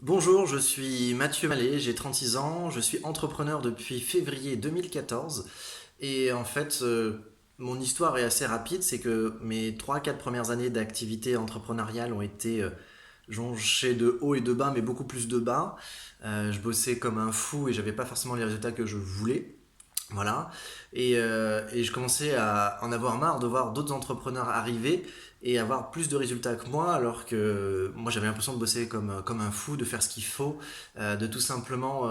Bonjour, je suis Mathieu Mallet, j'ai 36 ans, je suis entrepreneur depuis février 2014 et en fait mon histoire est assez rapide, c'est que mes 3 4 premières années d'activité entrepreneuriale ont été jonchées de hauts et de bas mais beaucoup plus de bas. Je bossais comme un fou et j'avais pas forcément les résultats que je voulais. Voilà. Et je commençais à en avoir marre de voir d'autres entrepreneurs arriver et avoir plus de résultats que moi, alors que moi j'avais l'impression de bosser comme un fou, de faire ce qu'il faut, de tout simplement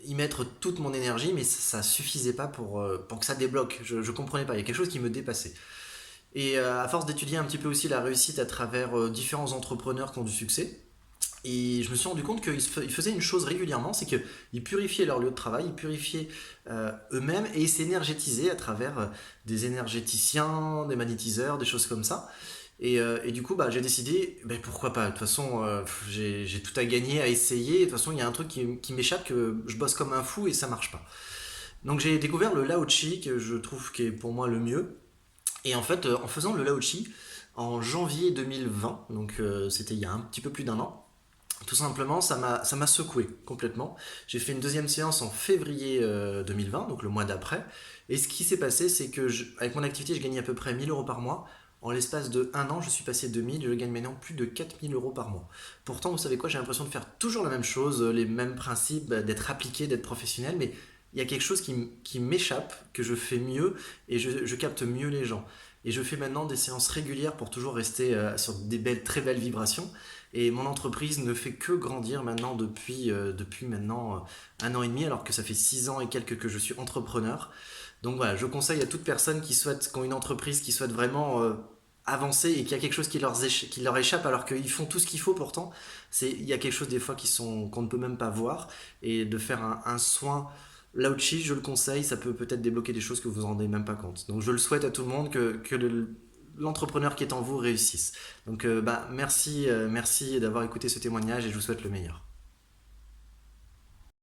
y mettre toute mon énergie, mais ça suffisait pas pour que ça débloque. Je comprenais pas, il y a quelque chose qui me dépassait. Et à force d'étudier un petit peu aussi la réussite à travers différents entrepreneurs qui ont du succès, et je me suis rendu compte qu'ils faisaient une chose régulièrement, c'est qu'ils purifiaient leur lieu de travail, ils purifiaient eux-mêmes et ils s'énergétisaient à travers des énergéticiens, des magnétiseurs, des choses comme ça. Et du coup, bah, j'ai décidé, ben, pourquoi pas. De toute façon, j'ai tout à gagner, à essayer. De toute façon, il y a un truc qui m'échappe, que je bosse comme un fou et ça marche pas. Donc j'ai découvert le Lao Chi, que je trouve qui est pour moi le mieux. Et en fait, en faisant le Lao Chi, en janvier 2020, donc c'était il y a un petit peu plus d'1 an, tout simplement, ça m'a secoué complètement. J'ai fait une deuxième séance en février 2020, donc le mois d'après. Et ce qui s'est passé, c'est que avec mon activité, je gagnais à peu près 1000 € par mois. En l'espace de 1 an, je suis passé de 1000, je gagne maintenant plus de 4000 € par mois. Pourtant, vous savez quoi, j'ai l'impression de faire toujours la même chose, les mêmes principes, d'être appliqué, d'être professionnel, mais il y a quelque chose qui m'échappe, que je fais mieux et je capte mieux les gens. Et je fais maintenant des séances régulières pour toujours rester sur des belles, très belles vibrations. Et mon entreprise ne fait que grandir maintenant depuis maintenant 1 an et demi, alors que ça fait 6 ans et quelques que je suis entrepreneur. Donc voilà, je conseille à toute personne qui ont une entreprise, qui souhaite vraiment avancer et qui a quelque chose qui leur échappe alors qu'ils font tout ce qu'il faut pourtant. Il y a quelque chose des fois qu'on ne peut même pas voir. Et de faire un soin Lauchi, je le conseille, ça peut peut-être débloquer des choses que vous ne vous rendez même pas compte. Donc je le souhaite à tout le monde que l'entrepreneur qui est en vous réussisse. Donc bah, merci d'avoir écouté ce témoignage et je vous souhaite le meilleur.